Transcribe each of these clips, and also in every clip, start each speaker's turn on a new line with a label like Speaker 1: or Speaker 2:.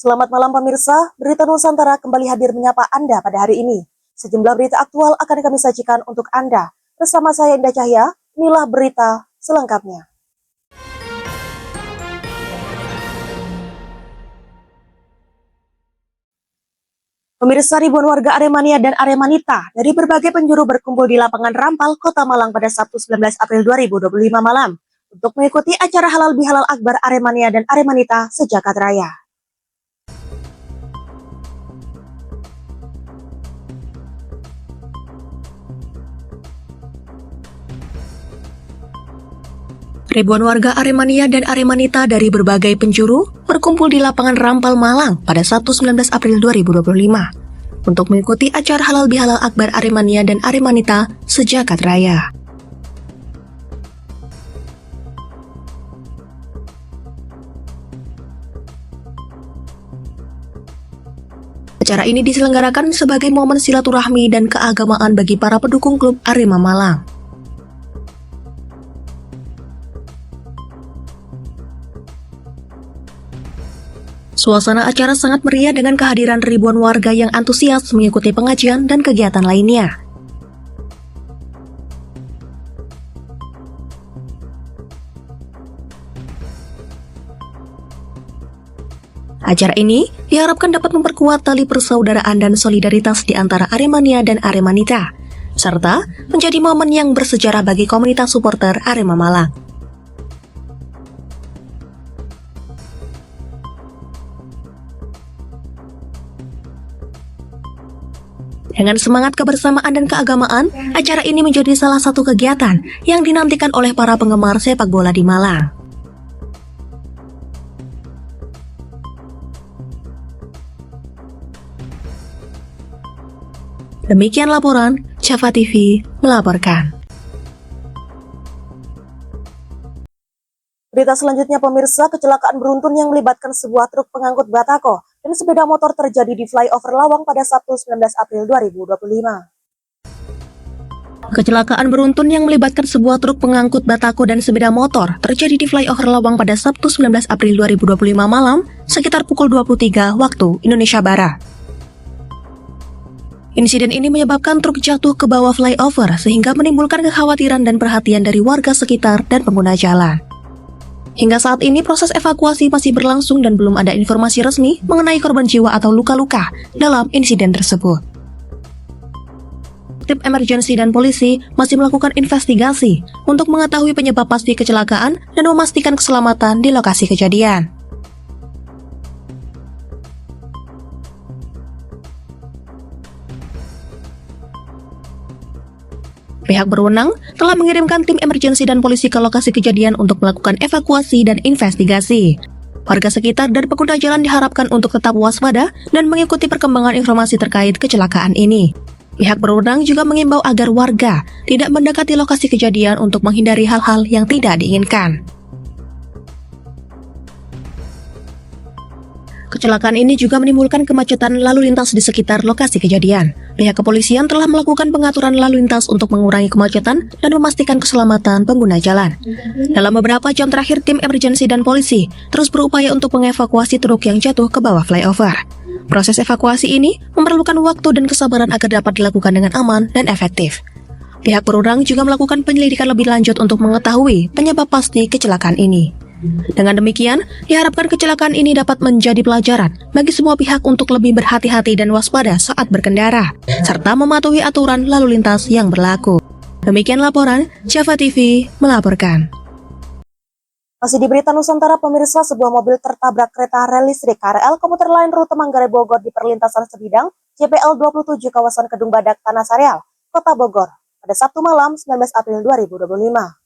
Speaker 1: Selamat malam pemirsa, Berita Nusantara kembali hadir menyapa Anda pada hari ini. Sejumlah berita aktual akan kami sajikan untuk Anda. Bersama saya Indah Cahya, inilah berita selengkapnya. Pemirsa, ribuan warga Aremania dan Aremanita dari berbagai penjuru berkumpul di lapangan Rampal, Kota Malang pada Sabtu 19 April 2025 malam untuk mengikuti acara halal bihalal akbar Aremania dan Aremanita sejagat raya. Ribuan warga Aremania dan Aremanita dari berbagai penjuru berkumpul di lapangan Rampal Malang pada Sabtu 19 April 2025 untuk mengikuti acara halal bihalal akbar Aremania dan Aremanita sejagat raya. Acara ini diselenggarakan sebagai momen silaturahmi dan keagamaan bagi para pendukung klub Arema Malang. Suasana acara sangat meriah dengan kehadiran ribuan warga yang antusias mengikuti pengajian dan kegiatan lainnya. Acara ini diharapkan dapat memperkuat tali persaudaraan dan solidaritas di antara Aremania dan Aremanita, serta menjadi momen yang bersejarah bagi komunitas supporter Arema Malang. Dengan semangat kebersamaan dan keagamaan, acara ini menjadi salah satu kegiatan yang dinantikan oleh para penggemar sepak bola di Malang. Demikian laporan, Java TV melaporkan. Berita selanjutnya pemirsa, kecelakaan beruntun yang melibatkan sebuah truk pengangkut batako dan sepeda motor terjadi di flyover Lawang pada Sabtu 19 April 2025. Kecelakaan beruntun yang melibatkan sebuah truk pengangkut batako dan sepeda motor terjadi di flyover Lawang pada Sabtu 19 April 2025 malam sekitar pukul 23 waktu Indonesia Barat. Insiden ini menyebabkan truk jatuh ke bawah flyover sehingga menimbulkan kekhawatiran dan perhatian dari warga sekitar dan pengguna jalan. Hingga saat ini proses evakuasi masih berlangsung dan belum ada informasi resmi mengenai korban jiwa atau luka-luka dalam insiden tersebut. Tim emergensi dan polisi masih melakukan investigasi untuk mengetahui penyebab pasti kecelakaan dan memastikan keselamatan di lokasi kejadian. Pihak berwenang telah mengirimkan tim emergensi dan polisi ke lokasi kejadian untuk melakukan evakuasi dan investigasi. Warga sekitar dan pengguna jalan diharapkan untuk tetap waspada dan mengikuti perkembangan informasi terkait kecelakaan ini. Pihak berwenang juga mengimbau agar warga tidak mendekati lokasi kejadian untuk menghindari hal-hal yang tidak diinginkan. Kecelakaan ini juga menimbulkan kemacetan lalu lintas di sekitar lokasi kejadian. Pihak kepolisian telah melakukan pengaturan lalu lintas untuk mengurangi kemacetan dan memastikan keselamatan pengguna jalan. Dalam beberapa jam terakhir, tim emergensi dan polisi terus berupaya untuk mengevakuasi truk yang jatuh ke bawah flyover. Proses evakuasi ini memerlukan waktu dan kesabaran agar dapat dilakukan dengan aman dan efektif. Pihak berwenang juga melakukan penyelidikan lebih lanjut untuk mengetahui penyebab pasti kecelakaan ini. Dengan demikian, diharapkan kecelakaan ini dapat menjadi pelajaran bagi semua pihak untuk lebih berhati-hati dan waspada saat berkendara, serta mematuhi aturan lalu lintas yang berlaku. Demikian laporan, Java TV melaporkan. Masih di Berita Nusantara pemirsa, sebuah mobil tertabrak kereta rel listrik KRL komuter lain rute Manggarai Bogor di perlintasan sebidang JPL 27 kawasan Kedung Badak, Tanah Sareal, Kota Bogor, pada Sabtu malam 19 April 2025.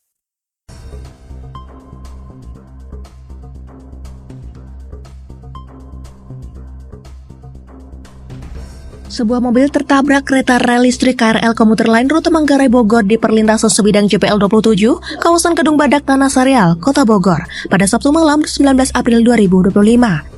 Speaker 1: Sebuah mobil tertabrak kereta rel listrik KRL komuter lain rute Manggarai Bogor di perlintasan sebidang JPL 27, kawasan Kedung Badak, Tanah Sareal, Kota Bogor, pada Sabtu malam 19 April 2025.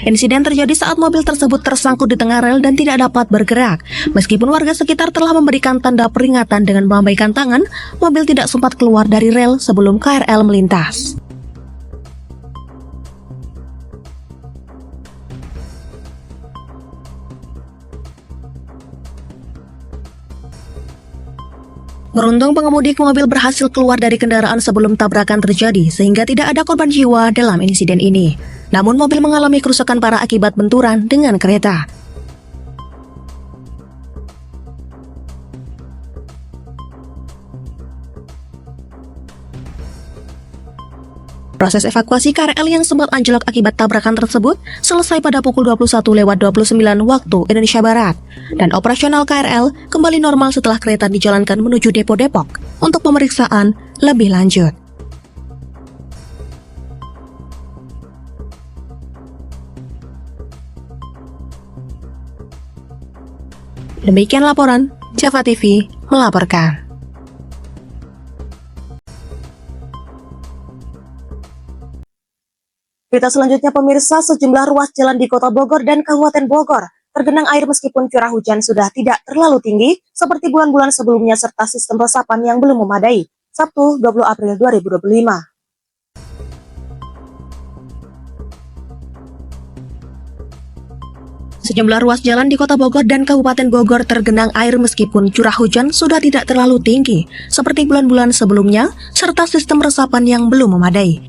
Speaker 1: Insiden terjadi saat mobil tersebut tersangkut di tengah rel dan tidak dapat bergerak. Meskipun warga sekitar telah memberikan tanda peringatan dengan melambaikan tangan, mobil tidak sempat keluar dari rel sebelum KRL melintas. Beruntung pengemudi mobil berhasil keluar dari kendaraan sebelum tabrakan terjadi sehingga tidak ada korban jiwa dalam insiden ini. Namun mobil mengalami kerusakan parah akibat benturan dengan kereta. Proses evakuasi KRL yang sempat anjlok akibat tabrakan tersebut selesai pada pukul 21.29 waktu Indonesia Barat. Dan operasional KRL kembali normal setelah kereta dijalankan menuju depo Depok untuk pemeriksaan lebih lanjut. Demikian laporan, Java TV melaporkan. Berita selanjutnya pemirsa, sejumlah ruas jalan di Kota Bogor dan Kabupaten Bogor tergenang air meskipun curah hujan sudah tidak terlalu tinggi seperti bulan-bulan sebelumnya serta sistem resapan yang belum memadai. Sabtu 20 April 2025. Sejumlah ruas jalan di Kota Bogor dan Kabupaten Bogor tergenang air meskipun curah hujan sudah tidak terlalu tinggi seperti bulan-bulan sebelumnya serta sistem resapan yang belum memadai.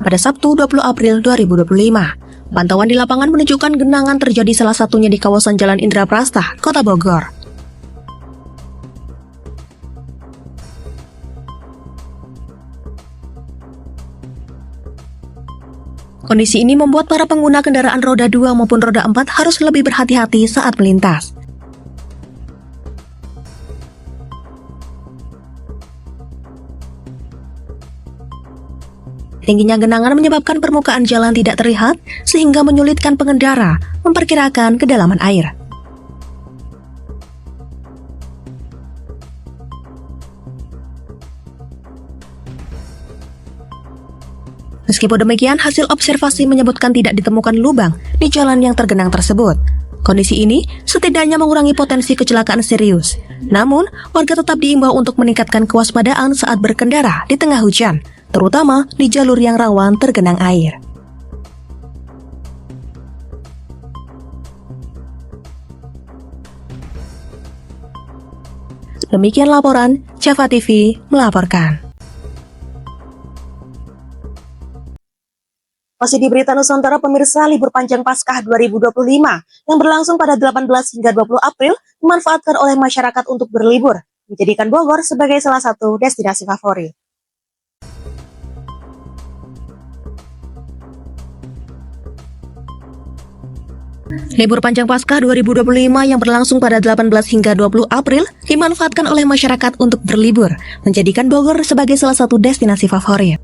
Speaker 1: Pada Sabtu 20 April 2025, pantauan di lapangan menunjukkan genangan terjadi salah satunya di kawasan Jalan Indraprasta, Kota Bogor. Kondisi ini membuat para pengguna kendaraan roda 2 maupun roda 4 harus lebih berhati-hati saat melintas. Tingginya genangan menyebabkan permukaan jalan tidak terlihat sehingga menyulitkan pengendara memperkirakan kedalaman air. Meskipun demikian, hasil observasi menyebutkan tidak ditemukan lubang di jalan yang tergenang tersebut. Kondisi ini setidaknya mengurangi potensi kecelakaan serius. Namun, warga tetap diimbau untuk meningkatkan kewaspadaan saat berkendara di tengah hujan, terutama di jalur yang rawan tergenang air. Demikian laporan, Java TV melaporkan. Masih di Berita Nusantara, pemirsa, libur panjang Paskah 2025 yang berlangsung pada 18 hingga 20 April dimanfaatkan oleh masyarakat untuk berlibur, menjadikan Bogor sebagai salah satu destinasi favorit. Libur panjang Paskah 2025 yang berlangsung pada 18 hingga 20 April dimanfaatkan oleh masyarakat untuk berlibur, menjadikan Bogor sebagai salah satu destinasi favorit.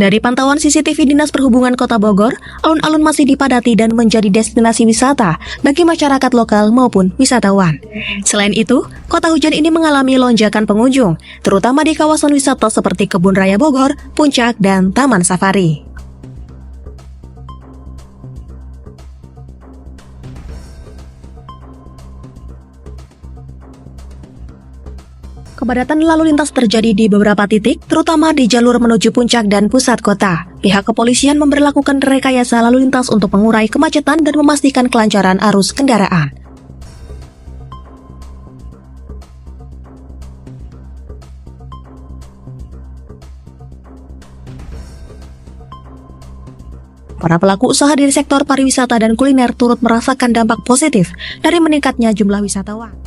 Speaker 1: Dari pantauan CCTV Dinas Perhubungan Kota Bogor, alun-alun masih dipadati dan menjadi destinasi wisata bagi masyarakat lokal maupun wisatawan. Selain itu, kota hujan ini mengalami lonjakan pengunjung, terutama di kawasan wisata seperti Kebun Raya Bogor, Puncak, dan Taman Safari. Kepadatan lalu lintas terjadi di beberapa titik, terutama di jalur menuju puncak dan pusat kota. Pihak kepolisian memberlakukan rekayasa lalu lintas untuk mengurai kemacetan dan memastikan kelancaran arus kendaraan. Para pelaku usaha di sektor pariwisata dan kuliner turut merasakan dampak positif dari meningkatnya jumlah wisatawan.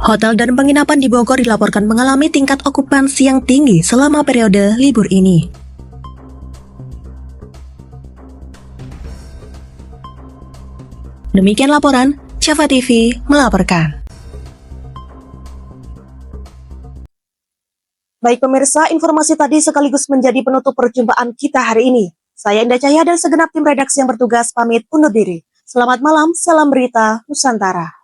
Speaker 1: Hotel dan penginapan di Bogor dilaporkan mengalami tingkat okupansi yang tinggi selama periode libur ini. Demikian laporan, Java TV melaporkan.
Speaker 2: Baik pemirsa, informasi tadi sekaligus menjadi penutup perjumpaan kita hari ini. Saya Indah Cahya dan segenap tim redaksi yang bertugas pamit undur diri. Selamat malam, salam berita Nusantara.